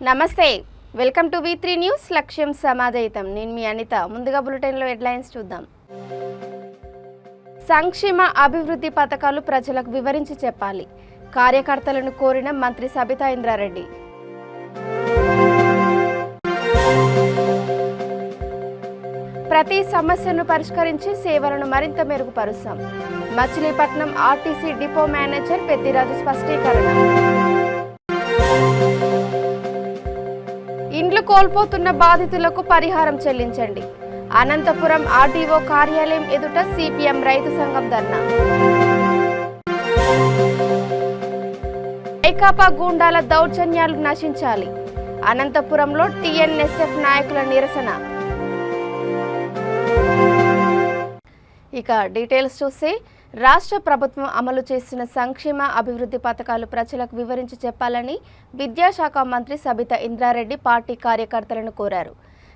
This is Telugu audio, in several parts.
నమస్తే, వెల్కమ్ టు V3 న్యూస్. లక్ష్యం సమాజయితం. నేను మీ అనిత. ముందుగా బులెటిన్లో హెడ్లైన్స్ చూద్దాం. సంక్షేమ అభివృద్ధి పథకాలు ప్రజలకు వివరించి చెప్పాలి. కార్యకర్తలను కోరిన మంత్రి సబితా ఇంద్రారెడ్డి. ప్రతి సమస్యను పరిష్కరించి సేవలను మరింత మెరుగుపరుస్తాం. Machilipatnam RTC depot manager Peddiraju స్పష్టీకరణ. ఇండ్లు కోల్పోతున్న బాధితులకు పరిహారం చెల్లించండి. అనంతపురం ఆర్డీఓ కార్యాలయం ఎదుట సిపిఎం రైతు సంఘం ధర్నా. వైకాపా గూండాల దౌర్జన్యాలు నశించాలి. అనంతపురంలో టీఎన్ఎస్ఎఫ్ నాయకుల నిరసన. ఇక డీటెయిల్స్ చూస్తే, రాష్ట్ర ప్రభుత్వం అమలు చేస్తున్న సంక్షేమ అభివృద్ధి పథకాలు ప్రజలకు వివరించి చెప్పాలని విద్యాశాఖ మంత్రి సబితా ఇంద్రారెడ్డి పార్టీ కార్యకర్తలను కోరారు.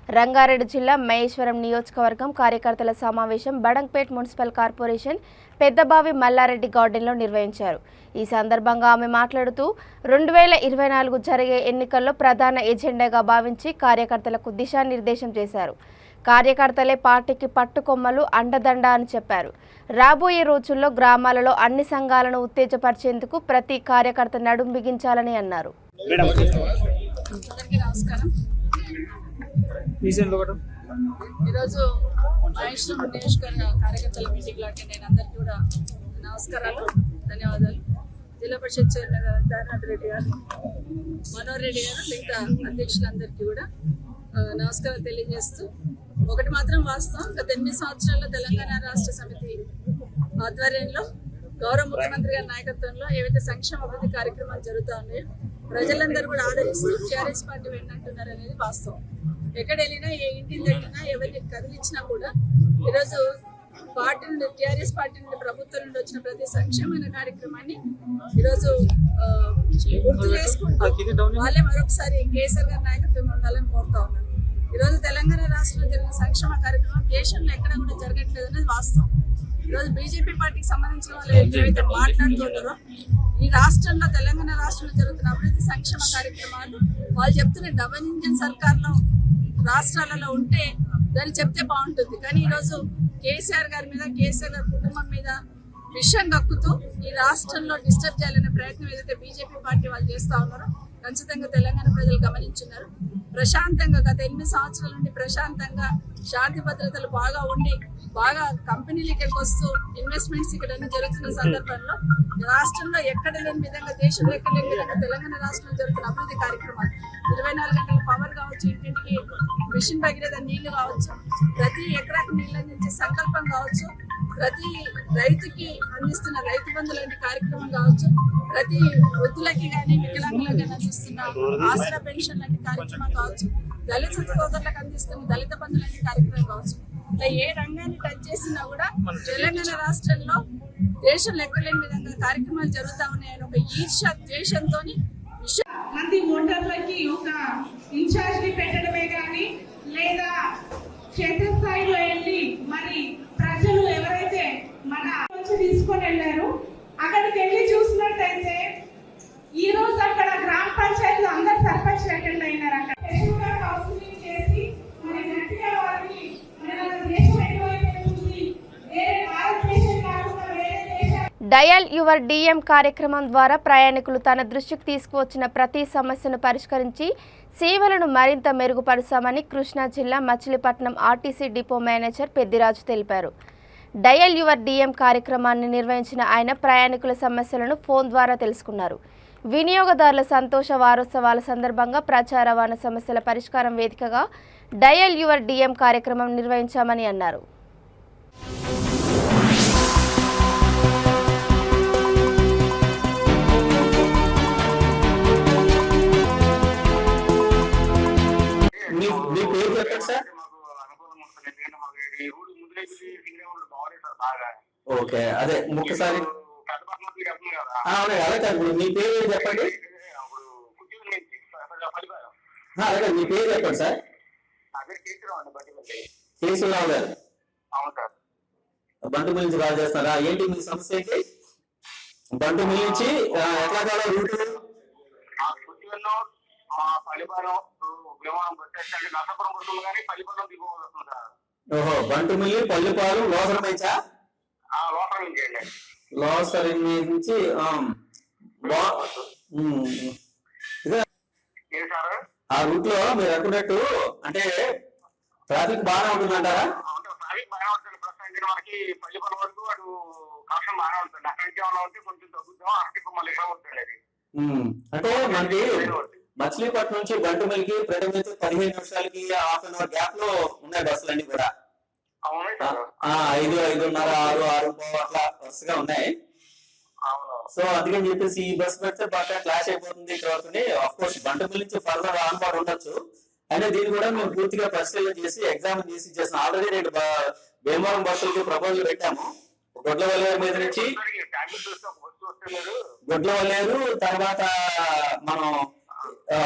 రంగారెడ్డి జిల్లా మహేశ్వరం నియోజకవర్గం కార్యకర్తల సమావేశం బడంగ్పేట్ మున్సిపల్ కార్పొరేషన్ పెద్దబావి మల్లారెడ్డి గార్డెన్లో నిర్వహించారు. ఈ సందర్భంగా ఆమె మాట్లాడుతూ 2024 జరిగే ఎన్నికల్లో ప్రధాన ఎజెండాగా భావించి కార్యకర్తలకు దిశానిర్దేశం చేశారు. కార్యకర్తలే పార్టీకి పట్టుకొమ్మలు, అండదండ అని చెప్పారు. రాబోయే రోజుల్లో గ్రామాలలో అన్ని సంఘాలను ఉత్తేజపరిచేందుకు ప్రతి కార్యకర్త నడుం బిగించాలని అన్నారు. ఈరోజు మహేశ్వరం నియోజకవర్గ కార్యకర్తల మీటింగ్లో అటెండ్ అయిన అందరికీ కూడా నమస్కారాలు, ధన్యవాదాలు. జిల్లా పరిషత్ చైర్మన్ గారు దానాథ్ రెడ్డి గారు, మనోహర్ రెడ్డి గారు, మిగతా అధ్యక్షులందరికీ కూడా నమస్కారాలు తెలియజేస్తూ, ఒకటి మాత్రం వాస్తవం, గత 8 సంవత్సరాల్లో తెలంగాణ రాష్ట్ర సమితి ఆధ్వర్యంలో గౌరవ ముఖ్యమంత్రి గారి నాయకత్వంలో ఏవైతే సంక్షేమ అభివృద్ధి కార్యక్రమాలు జరుగుతూ ఉన్నాయో ప్రజలందరూ కూడా ఆదరిస్తూ టీఆర్ఎస్ పార్టీ వెంటంటున్నారు అనేది వాస్తవం. ఎక్కడ వెళ్ళినా, ఏ ఇంటికి వెళ్ళినా, ఎవరిని కదిలించినా కూడా ఈరోజు పార్టీ నుండి, టీఆర్ఎస్ పార్టీ నుండి, ప్రభుత్వం నుండి వచ్చిన ప్రతి సంక్షేమైన కార్యక్రమాన్ని ఈరోజు గుర్తు చేసుకుంటూ వాళ్ళే మరొకసారి కేసీఆర్ గారి నాయకత్వంలో ఉండాలని కోరుతా ఉన్నారు. ఈరోజు తెలంగాణ రాష్ట్రంలో జరిగిన సంక్షేమ కార్యక్రమం దేశంలో ఎక్కడ కూడా జరగట్లేదు అనేది వాస్తవం. ఈరోజు బీజేపీ పార్టీకి సంబంధించిన వాళ్ళు ఏవైతే మాట్లాడుతున్నారో, ఈ రాష్ట్రంలో, తెలంగాణ రాష్ట్రంలో జరుగుతున్న అభివృద్ధి సంక్షేమ కార్యక్రమాలు వాళ్ళు చెప్తున్న డబల్ ఇంజన్ సర్కార్లో రాష్ట్రాలలో ఉంటే దాన్ని చెప్తే బాగుంటుంది. కానీ ఈరోజు కేసీఆర్ గారి మీద, కేసీఆర్ గారి కుటుంబం మీద విషయం కక్కుతూ ఈ రాష్ట్రంలో డిస్టర్బ్ చేయాలనే ప్రయత్నం ఏదైతే బీజేపీ పార్టీ వాళ్ళు చేస్తూ ఉన్నారో ఖచ్చితంగా తెలంగాణ ప్రజలు గమనించున్నారు. ప్రశాంతంగా గత 8 సంవత్సరాల నుండి ప్రశాంతంగా శాంతి భద్రతలు బాగా ఉండి, బాగా కంపెనీలు ఇక్కడికి వస్తూ ఇన్వెస్ట్మెంట్స్ ఇక్కడ అన్ని జరుగుతున్న సందర్భంలో రాష్ట్రంలో ఎక్కడ లేని విధంగా, దేశంలో ఎక్కడ లేని విధంగా తెలంగాణ రాష్ట్రంలో జరుగుతున్న అభివృద్ధి కార్యక్రమాలు, 24 గంటల పవర్ కావచ్చు, ఇంటింటికి మిషన్ భగీరథ నీళ్లు కావచ్చు, ప్రతి ఎకరాకు నీళ్ళు అందించే సంకల్పం కావచ్చు, ప్రతి రైతుకి అందిస్తున్న రైతు బంధు లాంటి కార్యక్రమం కావచ్చు, ప్రతి వృద్ధులకి కానీ వికలాంగులకు కానీ అందిస్తున్న ఆసరా పెన్షన్ లాంటి కార్యక్రమం కావచ్చు, దళిత సోదరులకు అందిస్తున్న దళిత బంధు లాంటి కార్యక్రమం కావచ్చు, ఇలా ఏ రంగాన్ని టచ్ చేసినా కూడా తెలంగాణ రాష్ట్రంలో దేశంలో ఎక్కలేని విధంగా కార్యక్రమాలు జరుగుతూ ఉన్నాయని ఒక ఈర్ష్య, ద్వేషంతో మంది ఓటర్లకి ఒక ఇన్ఛార్జ్ ని పెట్టడమే కానీ, లేదా క్షేత్రస్థాయిలో వెళ్ళి మరి ప్రజలు ఎవరైతే మన నుంచి తీసుకొని వెళ్ళారు అక్కడికి వెళ్ళి చూసినట్టయితే ఈ రోజు అక్కడ గ్రామ పంచాయతీలో అందరు సర్పంచ్ అటెండ్ అయినారు. అక్కడ కౌన్సిలింగ్ చేసి మరి గట్టిగా వారికి దేశం ఎటువైపు ఉంది, వేరే భారతదేశం కాకుండా వేరే దేశం. డయల్ యువర్ డిఎం కార్యక్రమం ద్వారా ప్రయాణికులు తన దృష్టికి తీసుకువచ్చిన ప్రతి సమస్యను పరిష్కరించి సేవలను మరింత మెరుగుపరుస్తామని కృష్ణా జిల్లా Machilipatnam RTC depot manager Peddiraju తెలిపారు. డయల్ యువర్ డిఎం కార్యక్రమాన్ని నిర్వహించిన ఆయన ప్రయాణికుల సమస్యలను ఫోన్ ద్వారా తెలుసుకున్నారు. వినియోగదారుల సంతోష వారోత్సవాల సందర్భంగా ప్రజా రవాణా సమస్యల పరిష్కారం వేదికగా డయల్ యువర్ డిఎం కార్యక్రమం నిర్వహించామని అన్నారు. ఓకే, అదే ఒక్కసారి మీ పేరు చెప్పండి. అదే మీ పేరు చెప్పండి సార్. కేశవరావు గారు, బంటు గురించి బాగా చేస్తారా? ఏంటి మీ సమస్య ఏంటి? బంటు నుంచి ఎట్లా కావాలి రూట్? పల్లిపాలెం విమానం వచ్చేసరికి నర్సాపురం వస్తుంది కానీ పల్లిపాలెం దిగువది వస్తుంది సార్. ఓహో, బంటుమిల్లి, పల్లిపాలు, లోసరం మేచా? లోపల నుంచి అండి. లోసరం నుంచి ఏం సార్? ఆ రూట్ లో మీరు అనుకున్నట్టు అంటే ట్రాఫిక్ బాగానే ఉంటుందంటారా? ట్రాఫిక్ బాగానే ఉంటుంది. ప్రస్తుతం మనకి పల్లిపాలెం వరకు అటు కష్టం బాగానే ఉంటుంది. అక్కడి నుంచి ఏమన్నా ఉంటే కొంచెం తగ్గుతాం. అక్కడికి మళ్ళీ ఇలా ఉంటుంది అది. అంటే మనకి మచిలీపట్నం నుంచి బంటుమిల్లికి ప్రతి 15 నిమిషాలకి హాఫ్ అన్ అవర్ గ్యాప్ లో ఉన్నాయి బస్సులన్నీ కూడా. 5, 5:30, 6, 6:15 అట్లా వరుసగా ఉన్నాయి. సో అందుకని చెప్పేసి ఈ బస్ పెడితే బాగా క్లాష్ అయిపోతుంది ఇక్కడ. ఆఫ్ కోర్స్ బంటుమిల్లి నుంచి ఫర్దర్ ఆన్బార్డ్ ఉండొచ్చు. అంటే దీన్ని కూడా మేము పూర్తిగా పరిశీలన చేసి ఎగ్జామ్ చేసిన ఆల్రెడీ 2 భీమవరం బస్సులకి ప్రపోజల్ పెట్టాము. గొడ్లవల్లేరు మీద నుంచి గొడ్లవల్లేరు, తర్వాత మనం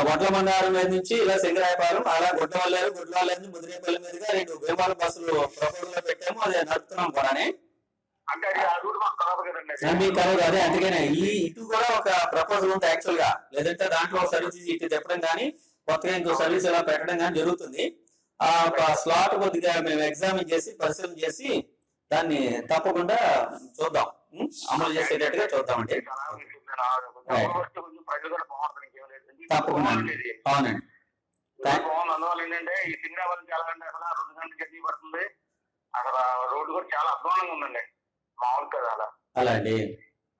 వడ్ల మందారం మీద నుంచి ఇలా సింగరాయపాలెం, అలా గొడ్లవల్లేరు నుంచి ముదిరేపల్లి మీదుగా 2 భీమవరం బస్సులు ప్రపోజల్ పెట్టాము. అదే నడుపుతున్నాం కూడా. అదే అందుకనే ఇటు కూడా ఒక ప్రపోజల్ ఉంది యాక్చువల్ గా. లేదంటే దాంట్లో సర్వీసెస్ ఇటు తిప్పడం కానీ కొత్తగా ఇంకో సర్వీస్ ఇలా పెట్టడం కానీ జరుగుతుంది. ఆ స్లాట్ కొద్దిగా మేము ఎగ్జామిన్ చేసి పరిశీలన చేసి దాన్ని తప్పకుండా చూద్దాం, అమలు చేసేటట్టుగా చూద్దామండి. తప్పకుండా. అవునండి. అందువల్ల ఏంటంటే ఈ సింగరాబాద్ నుంచి వెళ్ళాలంటే అసలు 2 గంటల జర్నీ పడుతుంది. అసలు రోడ్డు కూడా చాలా అధ్వానంగా ఉందండి. మామూలు కదా అలా. అలా అండి.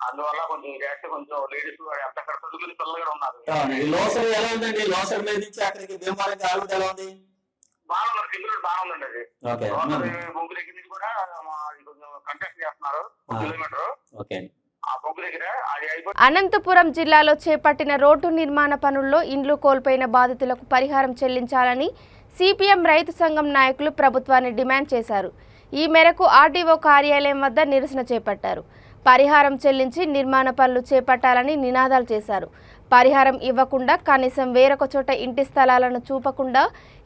అందువల్ల కొంచెం చేస్తే కొంచెం లేడీస్ ఎంత అక్కడ చదువుకుని పిల్లలు కూడా ఉన్నారు. లోసర్ ఎలా ఉందండి? లోసర్ మీద నుంచి అక్కడికి భీమవరం ఆరోగ్యం ఎలా ఉంది? బాగున్నారు. సింగిల్ బాగుందండి అది. బొగ్గు దగ్గర నుంచి కూడా కొంచెం కంటెస్ట్ చేస్తున్నారు. 1 కిలోమీటర్ ఆ బొగ్గు దగ్గర. అది అనంతపురం జిల్లాలో చేపట్టిన రోడ్డు నిర్మాణ పనుల్లో ఇండ్లు కోల్పోయిన బాధితులకు పరిహారం చెల్లించాలని సిపిఎం రైతు సంఘం నాయకులు ప్రభుత్వాన్ని డిమాండ్ చేశారు. ఈ మేరకు ఆర్డీఓ కార్యాలయం వద్ద నిరసన చేపట్టారు. పరిహారం చెల్లించి నిర్మాణ పనులు చేపట్టాలని నినాదాలు చేశారు. పరిహారం ఇవ్వకుండా కనీసం వేరొక చోట ఇంటి స్థలాలను చూపకుండా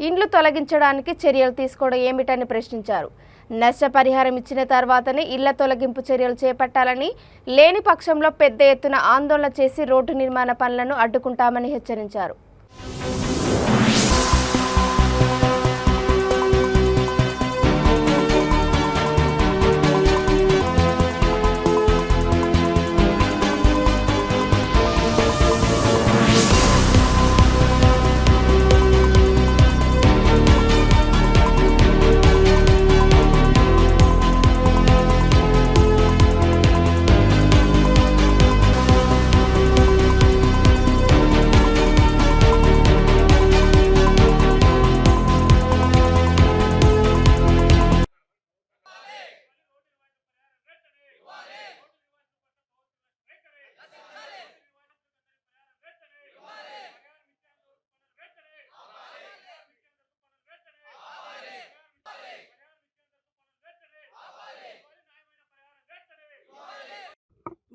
ఇండ్లు తొలగించడానికి చర్యలు తీసుకోవడం ఏమిటని ప్రశ్నించారు. నష్టపరిహారం ఇచ్చిన తర్వాతనే ఇళ్ల తొలగింపు చర్యలు చేపట్టాలని, లేని పక్షంలో పెద్ద ఎత్తున ఆందోళన చేసి రోడ్డు నిర్మాణ పనులను అడ్డుకుంటామని హెచ్చరించారు.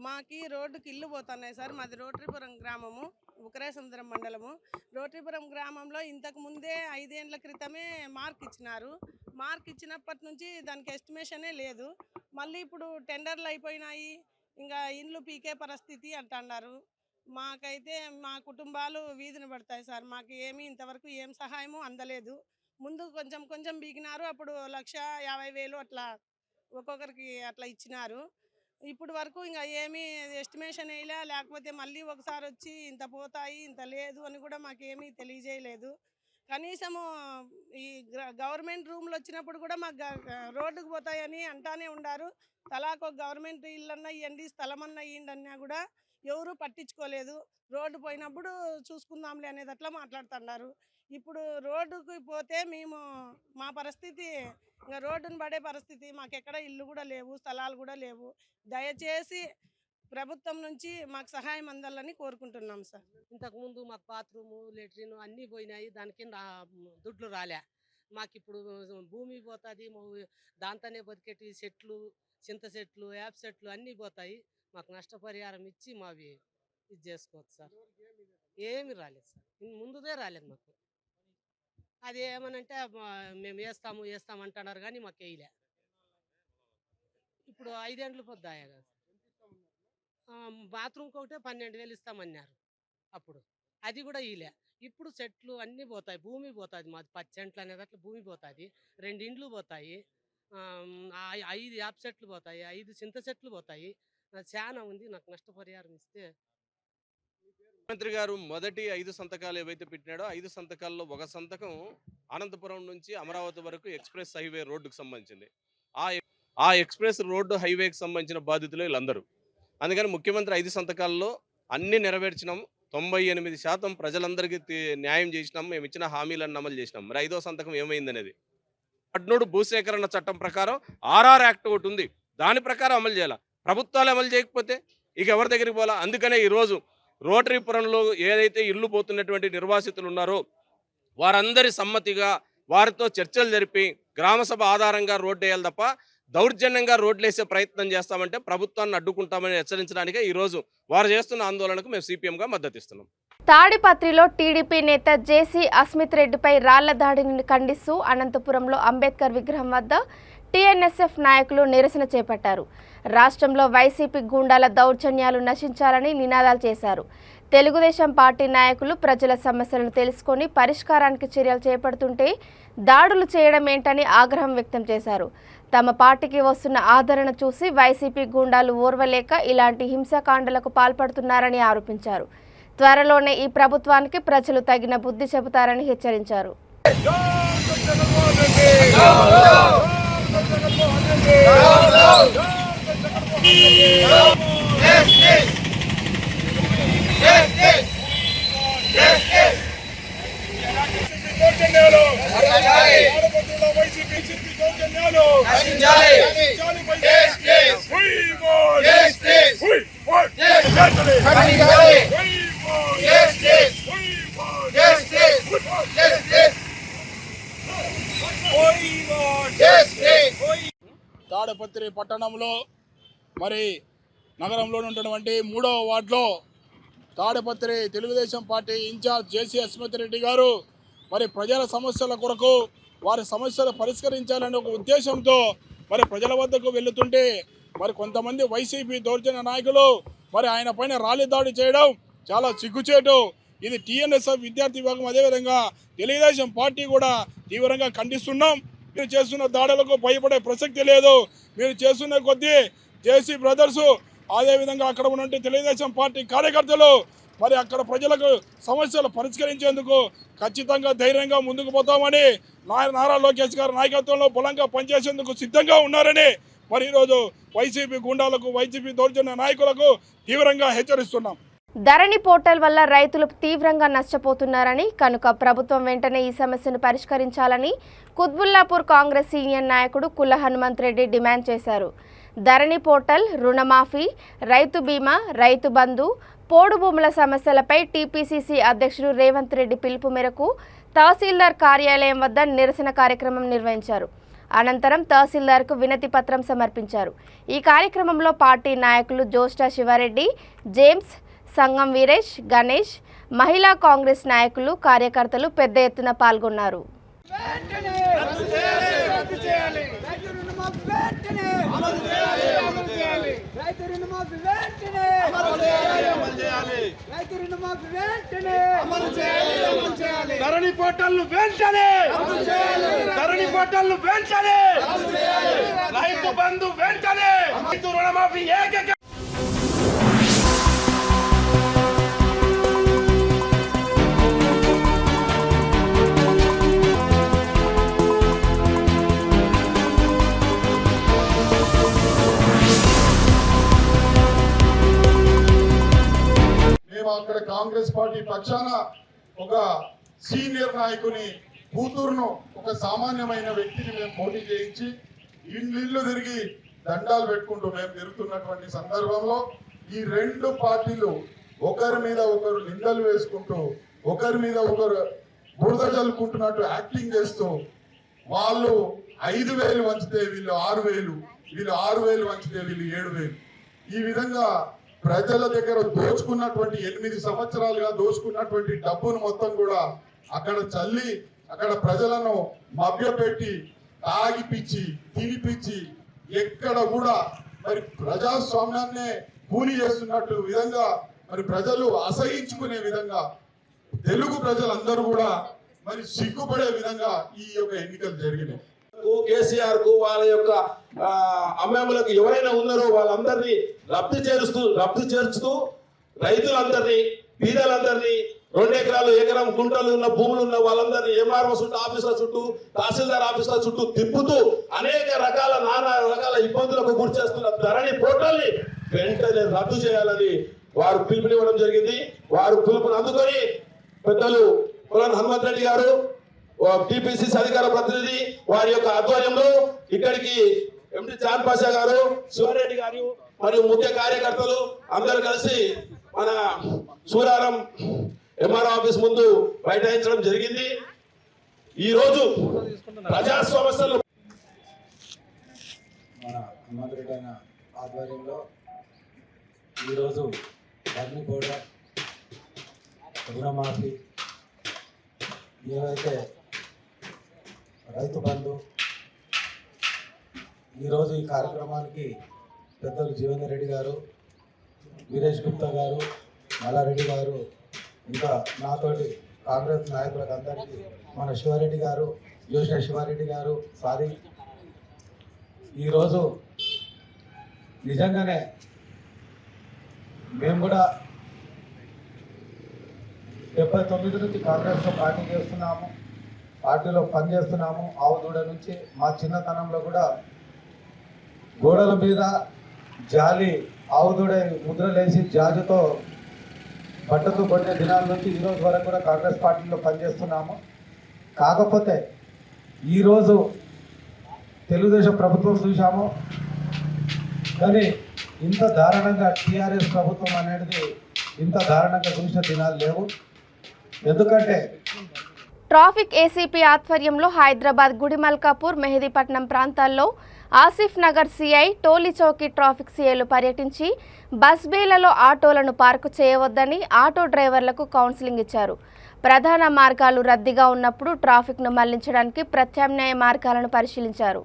మాకి రోడ్డుకి ఇల్లు పోతున్నాయి సార్. మాది రోటరీపురం గ్రామము, ఉకరేసముద్రం మండలము. రోటరీపురం గ్రామంలో ఇంతకు ముందే 5 ఏళ్ల క్రితమే మార్క్ ఇచ్చినారు. మార్క్ ఇచ్చినప్పటి నుంచి దానికి ఎస్టిమేషనే లేదు. మళ్ళీ ఇప్పుడు టెండర్లు అయిపోయినాయి, ఇంకా ఇండ్లు పీకే పరిస్థితి అంటున్నారు. మాకైతే మా కుటుంబాలు వీధిన పడతాయి సార్. మాకు ఇంతవరకు ఏం సహాయము అందలేదు. ముందు కొంచెం కొంచెం బీగినారు. అప్పుడు 1,50,000 అట్లా ఒక్కొక్కరికి అట్లా ఇచ్చినారు. ఇప్పుడు వరకు ఇంకా ఏమీ ఎస్టిమేషన్ వేయలే. లేకపోతే మళ్ళీ ఒకసారి వచ్చి ఇంత పోతాయి, ఇంత లేదు అని కూడా మాకేమీ తెలియజేయలేదు. కనీసము ఈ గవర్నమెంట్ రూమ్లు వచ్చినప్పుడు కూడా మాకు రోడ్డుకు పోతాయని అంటానే ఉండారు. తలాకు గవర్నమెంట్ ఇళ్ళన్నా ఇవ్వండి, స్థలమన్నా ఇవ్వండి అన్నా కూడా ఎవరు పట్టించుకోలేదు. రోడ్డు పోయినప్పుడు చూసుకుందాంలే అనేది అట్లా మాట్లాడుతున్నారు. ఇప్పుడు రోడ్డుకి పోతే మేము మా పరిస్థితి ఇంకా రోడ్డును పడే పరిస్థితి. మాకెక్కడ ఇల్లు కూడా లేవు, స్థలాలు కూడా లేవు. దయచేసి ప్రభుత్వం నుంచి మాకు సహాయం అందాలని కోరుకుంటున్నాం సార్. ఇంతకుముందు మాకు బాత్రూము, లెట్రిన్ అన్నీ పోయినాయి. దాని కింద దుడ్లు రాలే. మాకు ఇప్పుడు భూమి పోతుంది, దాంతోనే బతికేటి చెట్లు, చింత చెట్లు, యాప్ చెట్లు అన్నీ పోతాయి. మాకు నష్టపరిహారం ఇచ్చి మావి ఇది చేసుకోవచ్చు సార్. ఏమి రాలేదు సార్, ముందుదే రాలేదు మాకు. అది ఏమనంటే మేము వేస్తామంటున్నారు కానీ మాకు వేయలే. ఇప్పుడు 5 ఏళ్ళు పొద్దాయా కదా. బాత్రూమ్కి ఒకటే 12,000 ఇస్తామన్నారు అప్పుడు. అది కూడా ఇలే. ఇప్పుడు చెట్లు అన్నీ పోతాయి, భూమి పోతుంది. మాది 10 సెంట్లు అనేది అట్లా భూమి పోతుంది, 2 ఇండ్లు పోతాయి, 5 యాప్ చెట్లు పోతాయి, 5 చింత చెట్లు పోతాయి. చాలా ఉంది. నాకు నష్టపరిహారం ఇస్తే. ముఖ్యమంత్రి గారు మొదటి 5 సంతకాలు ఏవైతే పెట్టినాడో 5 సంతకాల్లో ఒక సంతకం అనంతపురం నుంచి అమరావతి వరకు ఎక్స్ప్రెస్ హైవే రోడ్డుకు సంబంధించింది. ఆ ఎక్స్ప్రెస్ రోడ్డు హైవేకి సంబంధించిన బాధితులు వీళ్ళందరూ. అందుకని ముఖ్యమంత్రి 5 సంతకాల్లో అన్ని నెరవేర్చినాం. 98% ప్రజలందరికీ న్యాయం చేసినాం. మేము ఇచ్చిన హామీలను అమలు చేసినాం. మరి 5వ సంతకం ఏమైందనేది పడ్నోడు భూసేకరణ చట్టం ప్రకారం RR యాక్ట్ ఒకటి ఉంది, దాని ప్రకారం అమలు చేయాలి. ప్రభుత్వాలు అమలు చేయకపోతే ఇక ఎవరి దగ్గరికి పోవాలా? అందుకనే ఈరోజు రోటరీపురంలో ఏదైతే ఇల్లు పోతున్నటువంటి నిర్వాసితులు ఉన్నారో వారందరి సమ్మతిగా వారితో చర్చలు జరిపి గ్రామసభ ఆధారంగా రోడ్డు వేయాలి తప్ప దౌర్జన్యంగా రోడ్లు వేసే ప్రయత్నం చేస్తామంటే ప్రభుత్వాన్ని అడ్డుకుంటామని హెచ్చరించడానికే ఈరోజు వారు చేస్తున్న ఆందోళనకు మేము CPMగా మద్దతు ఇస్తున్నాం. తాడిపత్రిలో టీడీపీ నేత జేసీ అస్మిత్ రెడ్డిపై రాళ్ల దాడిని ఖండిస్తూ అనంతపురంలో అంబేద్కర్ విగ్రహం వద్ద టీఎన్ఎస్ఎఫ్ నాయకులు నిరసన చేపట్టారు. రాష్ట్రంలో వైసీపీ గూండాల దౌర్జన్యాలు నశించాలని నినాదాలు చేశారు. తెలుగుదేశం పార్టీ నాయకులు ప్రజల సమస్యలను తెలుసుకొని పరిష్కారానికి చర్యలు చేపడుతుంటే దాడులు చేయడం ఏంటని ఆగ్రహం వ్యక్తం చేశారు. తమ పార్టీకి వస్తున్న ఆదరణ చూసి వైసీపీ గూండాలు ఓర్వలేక ఇలాంటి హింసాకాండలకు పాల్పడుతున్నారని ఆరోపించారు. త్వరలోనే ఈ ప్రభుత్వానికి ప్రజలు తగిన బుద్ధి చెబుతారని హెచ్చరించారు. తాడపత్రి పట్టణంలో మరి నగరంలో ఉన్నటువంటి 3వ వార్డులో తాడపత్రి తెలుగుదేశం పార్టీ ఇన్ఛార్జ్ జేసీ అస్మిత్ రెడ్డి గారు మరి ప్రజల సమస్యల కొరకు వారి సమస్యలు పరిష్కరించాలనే ఒక ఉద్దేశంతో మరి ప్రజల వద్దకు వెళ్తుంటే మరి కొంతమంది వైసీపీ దౌర్జన్య నాయకులు మరి ఆయన పైన రాళ్ల దాడి చేయడం చాలా సిగ్గుచేటు. ఇది టీఎన్ఎస్ఎఫ్ విద్యార్థి విభాగం అదేవిధంగా తెలుగుదేశం పార్టీ కూడా తీవ్రంగా ఖండిస్తున్నాం. మీరు చేస్తున్న దాడులకు భయపడే ప్రసక్తి లేదు. మీరు చేస్తున్న కొద్దీ జేసీ బ్రదర్సు అదేవిధంగా అక్కడ ఉన్నటువంటి తెలుగుదేశం పార్టీ కార్యకర్తలు మరి అక్కడ ప్రజలకు సమస్యలు పరిష్కరించేందుకు ఖచ్చితంగా ధైర్యంగా ముందుకు పోతామని నారా లోకేష్ గారి నాయకత్వంలో బలంగా పనిచేసేందుకు సిద్ధంగా ఉన్నారని మరి ఈరోజు వైసీపీ గుండాలకు వైసీపీ దౌర్జన్య నాయకులకు తీవ్రంగా హెచ్చరిస్తున్నాం. ధరణి పోర్టల్ వల్ల రైతులు తీవ్రంగా నష్టపోతున్నారని, కనుక ప్రభుత్వం వెంటనే ఈ సమస్యను పరిష్కరించాలని కుత్బుల్లాపూర్ కాంగ్రెస్ సీనియర్ నాయకుడు కుల్ల హనుమంత్ రెడ్డి డిమాండ్ చేశారు. ధరణి పోర్టల్, రుణమాఫీ, రైతు బీమా, రైతు బంధు, పోడు భూముల సమస్యలపై టీపీసీసీ అధ్యక్షుడు రేవంత్ రెడ్డి పిలుపు మేరకు తహసీల్దార్ కార్యాలయం వద్ద నిరసన కార్యక్రమం నిర్వహించారు. అనంతరం తహసీల్దార్కు వినతి పత్రం సమర్పించారు. ఈ కార్యక్రమంలో పార్టీ నాయకులు జోస్టా శివారెడ్డి, జేమ్స్, సంగం వీరేష్, గణేష్, మహిళా కాంగ్రెస్ నాయకులు, కార్యకర్తలు పెద్ద ఎత్తున పాల్గొన్నారు. ధరణి పోర్టల్ వెంటనే, ధరణి పోర్టల్ వెంటనే, రైతు బంధు వెంటనే, రైతు రుణమాఫీ ఏకైక. అక్కడ కాంగ్రెస్ పార్టీ పక్షాన ఒక సీనియర్ నాయకుని కూతురును, ఒక సామాన్యమైన వ్యక్తిని మేము పోటీ చేయించి ఇల్లు తిరిగి దండాలు పెట్టుకుంటూ మేము తిరుగుతున్నటువంటి సందర్భంలో ఈ 2 పార్టీలు ఒకరి మీద ఒకరు నిందలు వేసుకుంటూ ఒకరి మీద ఒకరు బురద జల్లుకుంటున్నట్టు యాక్టింగ్ చేస్తూ వాళ్ళు 5,000 వంచితే వీళ్ళు 6,000, వీళ్ళు 6,000 వంచితే వీళ్ళు 7,000, ఈ విధంగా ప్రజల దగ్గర దోచుకున్నటువంటి 8 సంవత్సరాలుగా దోచుకున్నటువంటి డబ్బును మొత్తం కూడా అక్కడ చల్లి అక్కడ ప్రజలను మభ్యపెట్టి తాగిపిచ్చి తినిపించి ఎక్కడ కూడా మరి ప్రజాస్వామ్యాన్నే కూలి చేస్తున్నట్టు విధంగా మరి ప్రజలు అసహించుకునే విధంగా తెలుగు ప్రజలందరూ కూడా మరి సిగ్గుపడే విధంగా ఈ యొక్క ఎన్నికలు జరిగినాయి. కేసీఆర్ కు వాళ్ళ యొక్క అమ్మాయిలకు ఎవరైనా ఉన్నారో వాళ్ళందరినీ లబ్ధి చేర్చుతూ రైతులందరినీ, బీదలందరినీ, 2 ఎకరాలు ఎకరం గుంటలు ఉన్న భూములు ఉన్న వాళ్ళందరినీ ఎంఆర్ఓ చుట్టూ, ఆఫీసుల చుట్టూ, తహసీల్దార్ ఆఫీసుల చుట్టూ తిప్పుతూ అనేక రకాల నానా రకాల ఇబ్బందులకు గురి చేస్తున్న ధరణి పోర్టల్ని వెంటనే రద్దు చేయాలని వారు పిలుపునివ్వడం జరిగింది. వారు పిలుపుని అందుకొని పెద్దలు పొలాన్ హనుమంత్ రెడ్డి గారు, టీపీసీసీ అధికార ప్రతినిధి వారి యొక్క ఆధ్వర్యంలో ఇక్కడికి ఎండి చాంద్ పాషా గారు, శివారెడ్డి గారు మరియు ముఖ్య కార్యకర్తలు అందరూ కలిసి మన సూరారం ఎంఆర్ఓ ఆఫీస్ ముందు బైఠాయించడం జరిగింది. ఈ రోజు ప్రజా సమస్యలు మన హనుమంత్ రెడ్డి అయిన ఆధ్వర్యంలో ఈరోజు ధరణి పోర్టల్, రుణమాఫీ, ఏవైతే రైతు బంధు, ఈరోజు ఈ కార్యక్రమానికి పెద్దలు జీవేందర్ రెడ్డి గారు, వీరేష్ గుప్తా గారు, మల్లారెడ్డి గారు, ఇంకా నాతోటి కాంగ్రెస్ నాయకులకు అందరికీ, మన శివారెడ్డి గారు, యోష శివారెడ్డి గారు, సారీ, ఈరోజు నిజంగానే మేము కూడా 79 నుంచి కాంగ్రెస్లో పార్టీ చేస్తున్నాము, పార్టీలో పనిచేస్తున్నాము. ఆవుదూడ నుంచి మా చిన్నతనంలో కూడా గోడల మీద జాలి ఆవుదూడ ముద్రలేసి జాజుతో బట్టతో కొట్టే దినాల నుంచి ఈరోజు వరకు కూడా కాంగ్రెస్ పార్టీలో పనిచేస్తున్నాము. కాకపోతే ఈరోజు తెలుగుదేశం ప్రభుత్వం చూసాము, కానీ ఇంత దారుణంగా టీఆర్ఎస్ ప్రభుత్వం అనేది ఇంత దారుణంగా చూసిన దినాలు లేవు. ఎందుకంటే ట్రాఫిక్ ఏసీపీ ఆధ్వర్యంలో హైదరాబాద్ గుడిమల్కాపూర్, మెహదీపట్నం ప్రాంతాల్లో ఆసిఫ్ నగర్ సిఐ, టోలీ చౌకీ ట్రాఫిక్ సిఐలు పర్యటించి బస్ బేలలో ఆటోలను పార్కు చేయవద్దని ఆటో డ్రైవర్లకు కౌన్సిలింగ్ ఇచ్చారు. ప్రధాన మార్గాలు రద్దీగా ఉన్నప్పుడు ట్రాఫిక్ను మళ్లించడానికి ప్రత్యామ్నాయ మార్గాలను పరిశీలించారు.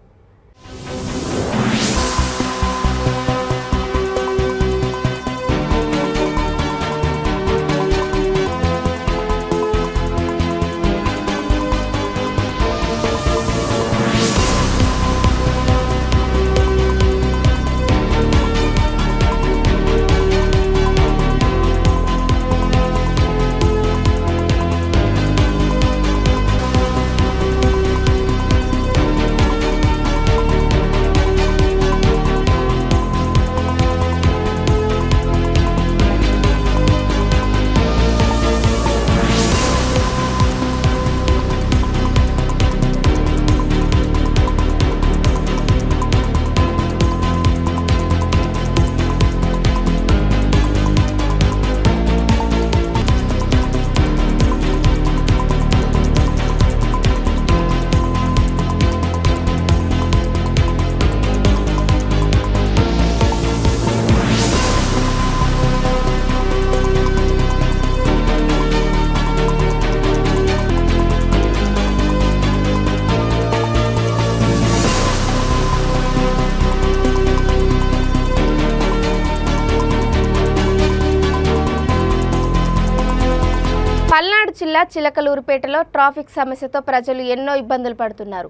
పల్నాడు జిల్లా చిలకలూరుపేటలో ట్రాఫిక్ సమస్యతో ప్రజలు ఎన్నో ఇబ్బందులు పడుతున్నారు.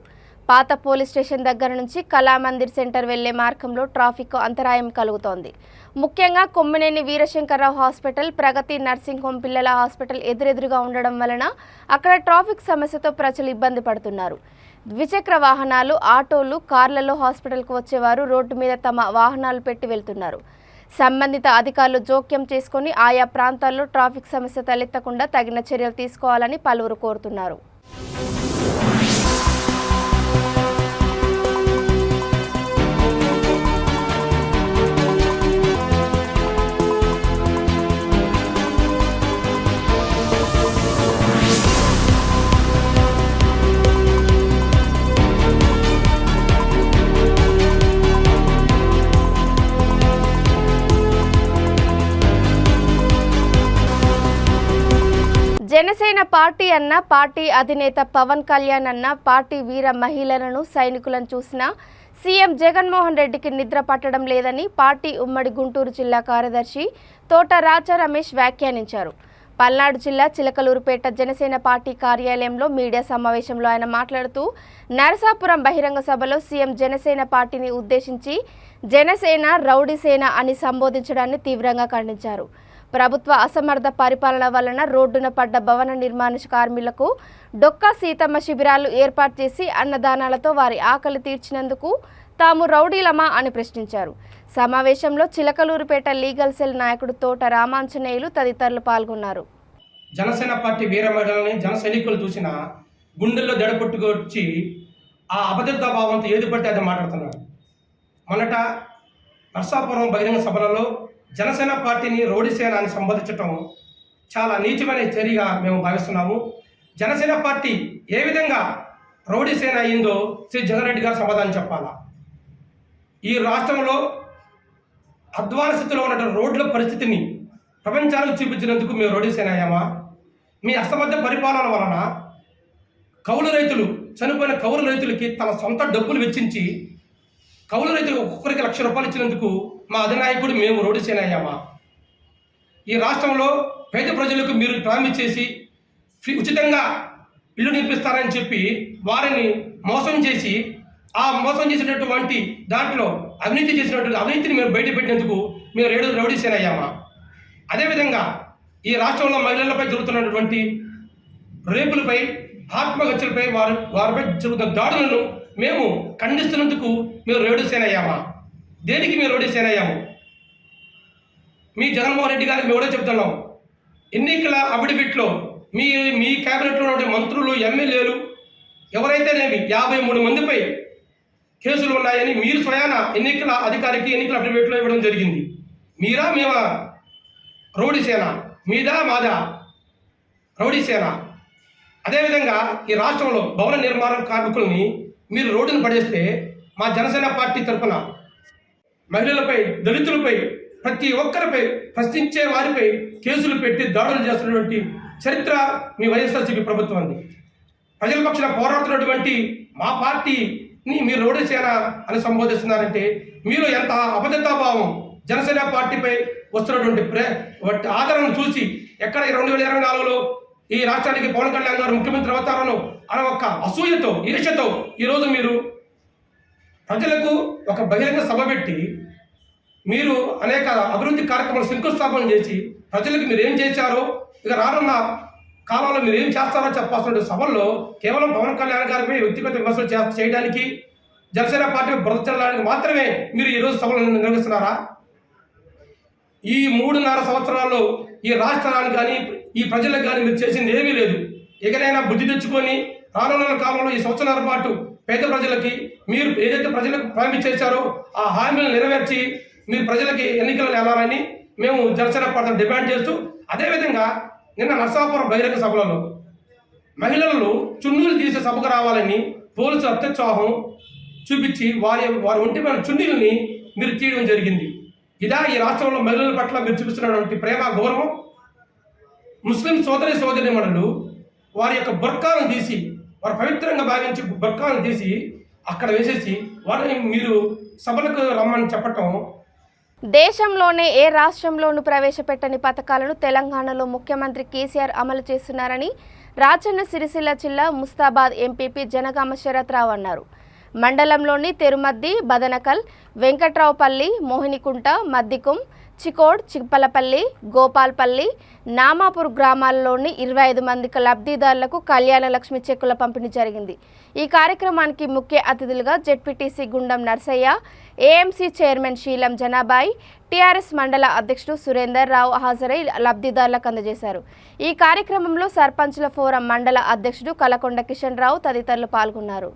పాత పోలీస్ స్టేషన్ దగ్గర నుంచి కళామందిర్ సెంటర్ వెళ్లే మార్గంలో ట్రాఫిక్ అంతరాయం కలుగుతోంది. ముఖ్యంగా కొమ్మినేని వీరశంకర్రావు హాస్పిటల్, ప్రగతి నర్సింగ్ హోమ్ పిల్లల హాస్పిటల్ ఎదురెదురుగా ఉండడం వలన అక్కడ ట్రాఫిక్ సమస్యతో ప్రజలు ఇబ్బంది పడుతున్నారు. ద్విచక్ర వాహనాలు, ఆటోలు, కార్లలో హాస్పిటల్కు వచ్చేవారు రోడ్డు మీద తమ వాహనాలు పెట్టి వెళ్తున్నారు. సంబంధిత అధికారులు జోక్యం చేసుకుని ఆయా ప్రాంతాల్లో ట్రాఫిక్ సమస్య తలెత్తకుండా తగిన చర్యలు తీసుకోవాలని పలువురు కోరుతున్నారు. జనసేన పార్టీ అన్న, పార్టీ అధినేత పవన్ కళ్యాణ్ అన్న, పార్టీ వీర మహిళలను, సైనికులను చూసినా సీఎం జగన్మోహన్ రెడ్డికి నిద్ర పట్టడం లేదని పార్టీ ఉమ్మడి గుంటూరు జిల్లా కార్యదర్శి తోట రాజా రమేష్ వ్యాఖ్యానించారు. పల్నాడు జిల్లా చిలకలూరుపేట జనసేన పార్టీ కార్యాలయంలో మీడియా సమావేశంలో ఆయన మాట్లాడుతూ నరసాపురం బహిరంగ సభలో సీఎం జనసేన పార్టీని ఉద్దేశించి జనసేన రౌడీ సేన అని సంబోధించడాన్ని తీవ్రంగా ఖండించారు. ప్రభుత్వ అసమర్థ పరిపాలన వలన రోడ్డున పడ్డ భవన నిర్మాణ కార్మికులకు డొక్కా సీతమ్మ శిబిరాలు ఏర్పాటు చేసి అన్నదానాలతో వారి ఆకలి తీర్చినందుకు తాము రౌడీలమా అని ప్రశ్నించారు. సమావేశంలో చిలకలూరుపేట లీగల్ సెల్ నాయకుడు తోట రామాంజనేయులు తదితరులు పాల్గొన్నారు. జనసేన పార్టీ వీర మహిళల్ని జన సైనికులు చూసిన గుండెల్లో దడపట్టుకొచ్చి ఆ అభద్రతా భావంతో ఏది పడితే అది మాట్లాడుతున్నారు. మొన్నట నర్సాపురం బహిరంగ సభలలో జనసేన పార్టీని రౌడీ సేన అని సంబోధించడం చాలా నీచమైన చర్యగా మేము భావిస్తున్నాము. జనసేన పార్టీ ఏ విధంగా రౌడీ సేన అయిందో శ్రీ జగన్ రెడ్డి గారు సమాధానం చెప్పాలా. ఈ రాష్ట్రంలో అధ్వాన స్థితిలో ఉన్న రోడ్ల పరిస్థితిని ప్రపంచానికి చూపించినందుకు మేము రౌడీ సేన అయ్యామా? మీ అసమర్థ పరిపాలన వలన కౌలు రైతులు చనిపోయిన కౌలు రైతులకి తన సొంత డబ్బులు వెచ్చించి కౌలు రైతులు ఒక్కొక్కరికి ₹1,00,000 ఇచ్చినందుకు మా అధినాయకుడు మేము రౌడీ సేన అయ్యామా? ఈ రాష్ట్రంలో పేద ప్రజలకు మీరు ప్రామిస్ చేసి ఉచితంగా ఇల్లు నిర్మిస్తారని చెప్పి వారిని మోసం చేసి ఆ మోసం చేసినటువంటి దాంట్లో అవినీతి చేసినటువంటి అవినీతిని మేము బయట పెట్టినందుకు మేము రౌడీ సేన అయ్యామా? అదేవిధంగా ఈ రాష్ట్రంలో మహిళలపై జరుగుతున్నటువంటి రేపులపై ఆత్మహత్యలపై వారిపై జరుగుతున్న దాడులను మేము ఖండిస్తున్నందుకు మేము రౌడీ సేన అయ్యామా? దేనికి మేము రౌడీ సేన అయ్యాము? మీ జగన్మోహన్ రెడ్డి గారికి మేము కూడా చెప్తున్నాం, ఎన్నికల అఫిడవిట్లో మీ క్యాబినెట్లో ఉండే మంత్రులు ఎమ్మెల్యేలు ఎవరైతేనేమి 53 మందిపై కేసులు ఉన్నాయని మీరు స్వయాన ఎన్నికల అధికారికి ఎన్నికల అఫిడవిట్లో ఇవ్వడం జరిగింది. మీరా మేమా రౌడీ సేన? మీదా మాదా రౌడీ సేన? అదేవిధంగా ఈ రాష్ట్రంలో భవన నిర్మాణ కార్మికుల్ని మీరు రోడ్డును పడేస్తే మా జనసేన పార్టీ తరఫున మహిళలపై దళితులపై ప్రతి ఒక్కరిపై ప్రశ్నించే వారిపై కేసులు పెట్టి దాడులు చేస్తున్నటువంటి చరిత్ర మీ వైఎస్ఆర్సీపీ ప్రభుత్వాన్ని. ప్రజల పక్షాన పోరాడుతున్నటువంటి మా పార్టీని మీరు రౌడీ సేన అని సంబోధిస్తున్నారంటే మీరు ఎంత అభద్రతాభావం జనసేన పార్టీపై వస్తున్నటువంటి ఆదరణను చూసి ఎక్కడ 2024లో ఈ రాష్ట్రానికి పవన్ కళ్యాణ్ గారు ముఖ్యమంత్రి అవుతారను అనే ఒక అసూయతో ఈర్ష్యతో ఈరోజు మీరు ప్రజలకు ఒక బహిరంగ సభ పెట్టి మీరు అనేక అభివృద్ధి కార్యక్రమాలు శంకుస్థాపన చేసి ప్రజలకు మీరు ఏం చేశారో ఇక రానున్న కాలంలో మీరు ఏం చేస్తారో చెప్పాల్సిన సభల్లో కేవలం పవన్ కళ్యాణ్ గారిపై వ్యక్తిగత విమర్శలు చేయడానికి జనసేన పార్టీ బ్రతకడానికి మాత్రమే మీరు ఈరోజు సభలు నిర్వహిస్తున్నారా? ఈ 3.5 సంవత్సరాల్లో ఈ రాష్ట్రానికి కానీ ఈ ప్రజలకు కానీ మీరు చేసింది ఏమీ లేదు. ఎక్కడైనా బుద్ధి తెచ్చుకొని రానున్న కాలంలో ఈ సంవత్సరాల పాటు పేద ప్రజలకి మీరు ఏదైతే ప్రజలకు హామీ చేశారో ఆ హామీలను నెరవేర్చి మీరు ప్రజలకి ఎన్నికలు వెళ్ళాలని మేము జనసేన పార్టీ డిమాండ్ చేస్తూ, అదేవిధంగా నిన్న నర్సాపురం బహిరంగ సభలలో మహిళలను చున్నీలు తీసే సభకు రావాలని పోలీసు అత్యుత్సాహం చూపించి వారి ఒంటి మీద చున్నీలని మీరు తీయడం జరిగింది. ఇదా ఈ రాష్ట్రంలో మహిళల పట్ల మీరు చూపిస్తున్నటువంటి ప్రేమ గౌరవం? ముస్లిం సోదరిమణులు వారి యొక్క బుర్కాలను తీసి వారు పవిత్రంగా భావించి బుర్కాలను తీసి అక్కడ వేసేసి వారిని మీరు సభలకు రమ్మని చెప్పటం. దేశంలోనే ఏ రాష్ట్రంలోనూ ప్రవేశపెట్టని పథకాలను తెలంగాణలో ముఖ్యమంత్రి కేసీఆర్ అమలు చేస్తున్నారని రాజన్న సిరిసిల్ల జిల్లా ముస్తాబాద్ ఎంపీపీ జనగామ శరత్రావు అన్నారు. మండలంలోని తెరుమద్ది, బదనకల్, వెంకట్రావుపల్లి, మోహినికుంట, మద్దికుం, చికోడ్, చిప్పలపల్లి, గోపాల్పల్లి, నామాపూర్ గ్రామాల్లోని 25 మందికి లబ్ధిదారులకు కళ్యాణ లక్ష్మి చెక్కుల పంపిణీ జరిగింది. ఈ కార్యక్రమానికి ముఖ్య అతిథులుగా జెడ్పీటీసీ గుండం నర్సయ్య, ఏఎంసీ చైర్మన్ శీలం జనాబాయి, టీఆర్ఎస్ మండల అధ్యక్షుడు సురేందర్ రావు హాజరై లబ్ధిదారులకు అందజేశారు. ఈ కార్యక్రమంలో సర్పంచుల ఫోరం మండల అధ్యక్షుడు కలకొండ కిషన్ రావు తదితరులు పాల్గొన్నారు.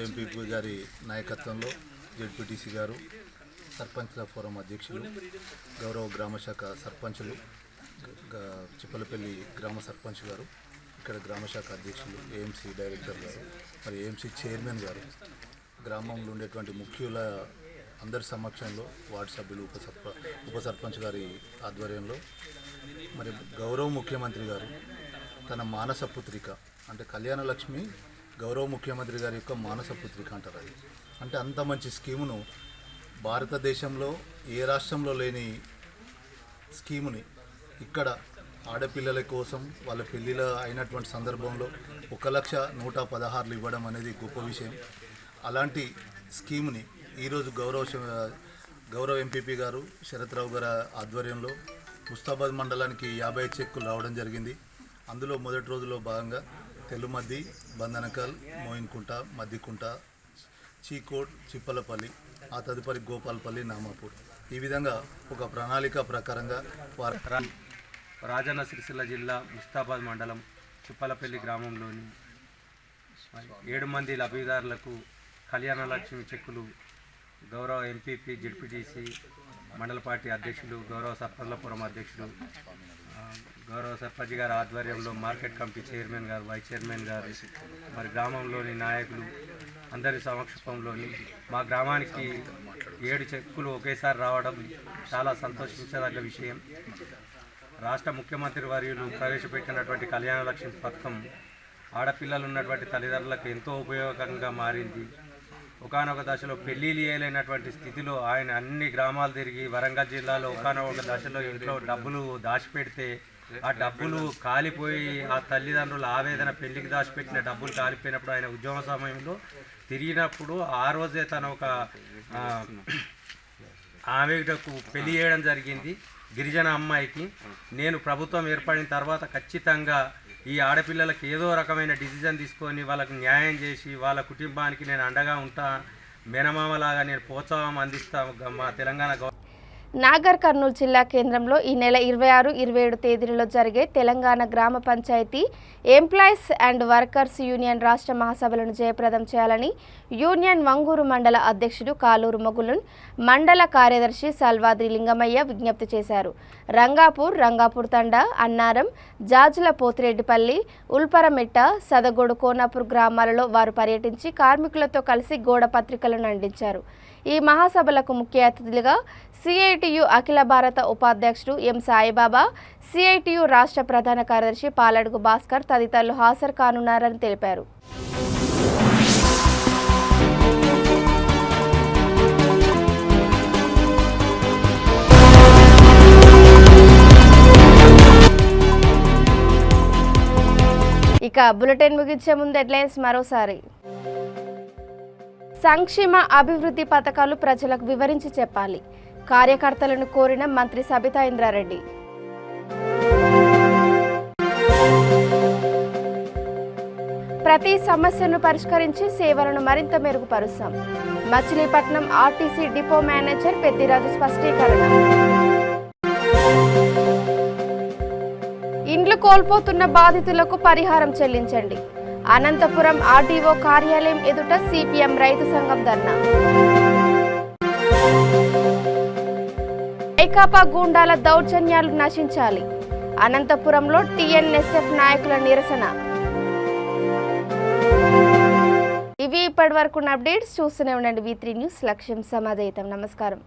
ఎంపీ గారి నాయకత్వంలో జెడ్పీటీసీ గారు, సర్పంచ్ల ఫోరం అధ్యక్షులు, గౌరవ గ్రామశాఖ సర్పంచులు, చిప్పలపల్లి గ్రామ సర్పంచ్ గారు, ఇక్కడ గ్రామశాఖ అధ్యక్షులు, ఏఎంసీ డైరెక్టర్ గారు, మరి ఏఎంసీ చైర్మన్ గారు, గ్రామంలో ఉండేటువంటి ముఖ్యుల అందరి సమక్షంలో వార్డు సభ్యులు, ఉప సర్పంచ్ గారి ఆధ్వర్యంలో మరి గౌరవ ముఖ్యమంత్రి గారు తన మానస పుత్రిక అంటే కళ్యాణ లక్ష్మి గౌరవ ముఖ్యమంత్రి గారి యొక్క మానస పుత్రిక అంటారు. అది అంటే అంత మంచి స్కీమును భారతదేశంలో ఏ రాష్ట్రంలో లేని స్కీముని ఇక్కడ ఆడపిల్లల కోసం వాళ్ళ పెళ్ళిళ్ళ అయినటువంటి సందర్భంలో 1,116,000 ఇవ్వడం అనేది గొప్ప విషయం. అలాంటి స్కీమ్ని ఈరోజు గౌరవ ఎంపీపీ గారు శరత్రావు గారి ఆధ్వర్యంలో ముస్తాబాద్ మండలానికి 50 చెక్కులు రావడం జరిగింది. అందులో మొదటి రోజులో భాగంగా తెల్లుమద్ది, బంధనకల్, మోయిన్కుంట, మద్దికుంట, చీకోట్, చిప్పలపల్లి, ఆ తదుపరి గోపాల్పల్లి, నామాపూర్, ఈ విధంగా ఒక ప్రణాళిక ప్రకారంగా రాజన్న సిరిసిల్ల జిల్లా ముస్తాబాద్ మండలం చిప్పలపల్లి గ్రామంలోని 7 మంది లబ్ధిదారులకు కళ్యాణ లక్ష్మి చెక్కులు గౌరవ ఎంపీపీ, జెడ్పీటీసీ, మండల పార్టీ అధ్యక్షులు, గౌరవ సర్పంచ్లపురం అధ్యక్షులు, గౌరవ సర్పంచ్ గారి ఆధ్వర్యంలో మార్కెట్ కమిటీ చైర్మన్ గారు, వైస్ చైర్మన్ గారు, మరి గ్రామంలోని నాయకులు అందరి సమక్షంలోని మా గ్రామానికి 7 చెక్కులు ఒకేసారి రావడం చాలా సంతోషించదగ్గ విషయం. రాష్ట్ర ముఖ్యమంత్రి వర్యులు ప్రవేశపెట్టినటువంటి కళ్యాణ లక్ష్మి పథకం ఆడపిల్లలు ఉన్నటువంటి తల్లిదండ్రులకు ఎంతో ఉపయోగకరంగా మారింది. ఒకానొక దశలో పెళ్లిళ్ళు చేయలేనటువంటి స్థితిలో ఆయన అన్ని గ్రామాలు తిరిగి వరంగల్ జిల్లాలో ఒకానొక దశలో ఇంట్లో డబ్బులు దాచిపెడితే ఆ డబ్బులు కాలిపోయి ఆ తల్లిదండ్రుల ఆవేదన, పెళ్లికి దాచిపెట్టిన డబ్బులు కాలిపోయినప్పుడు ఆయన ఉద్యమ సమయంలో తిరిగినప్పుడు ఆ రోజే తన ఒక ఆమెకు పెళ్లి చేయడం జరిగింది, గిరిజన అమ్మాయికి. నేను ప్రభుత్వం ఏర్పడిన తర్వాత ఖచ్చితంగా ఈ ఆడపిల్లలకు ఏదో రకమైన డిసిజన్ తీసుకొని వాళ్ళకు న్యాయం చేసి వాళ్ళ కుటుంబానికి నేను అండగా ఉంటా, మేనమామలాగా నేను ప్రోత్సాహం అందిస్తా. మా తెలంగాణ నాగర్ కర్నూలు జిల్లా కేంద్రంలో ఈ నెల 26, 27 తేదీలలో జరిగే తెలంగాణ గ్రామ panchayat employees and workers union రాష్ట్ర మహాసభలను జయప్రదం చేయాలని యూనియన్ వంగూరు మండల అధ్యక్షుడు కాలూరు మొగులున్, మండల కార్యదర్శి సల్వాద్రి లింగమయ్య విజ్ఞప్తి చేశారు. రంగాపూర్ తండా, అన్నారం, జాజుల పోతిరెడ్డిపల్లి, ఉల్పరమిట్ట, సదగోడు, కోనాపూర్ గ్రామాలలో వారు పర్యటించి కార్మికులతో కలిసి గోడ పత్రికలను అందించారు. ఈ మహాసభలకు ముఖ్య అతిథులుగా సిఐటియు అఖిల భారత ఉపాధ్యక్షుడు ఎం సాయిబాబా, సిఐటియు రాష్ట్ర ప్రధాన కార్యదర్శి పాలడుగు భాస్కర్ తదితరులు హాజరు కానున్నారని తెలిపారు. ఇక బులెటిన్ ముగించే ముందు హెడ్లైన్స్ మరోసారి. సంక్షేమ అభివృద్ధి పథకాలు ప్రజలకు వివరించి చెప్పాలి, కార్యకర్తలను కోరిన మంత్రి సబితా ఇంద్రారెడ్డి. ప్రతి సమస్యను పరిష్కరించి సేవలను మరింత మెరుగుపరుస్తాం, Machilipatnam RTC depot manager Peddiraju స్పష్టీకరణ. ఇండ్లు కోల్పోతున్న బాధితులకు పరిహారం చెల్లించండి, అనంతపురం ఆర్డీఓ కార్యాలయం ఎదుట సిపిఎం రైతు సంఘం ధర్నా. వైకాపా గూండాల దౌర్జన్యాలు నశించాలి, అనంతపురంలో టీఎన్ఎస్ఎఫ్ నాయకుల నిరసన. ఇవి ఇప్పటి వరకు అప్డేట్స్. చూస్తూనే ఉండండి V3 న్యూస్. లక్ష్యం సమాజయితం. నమస్కారం.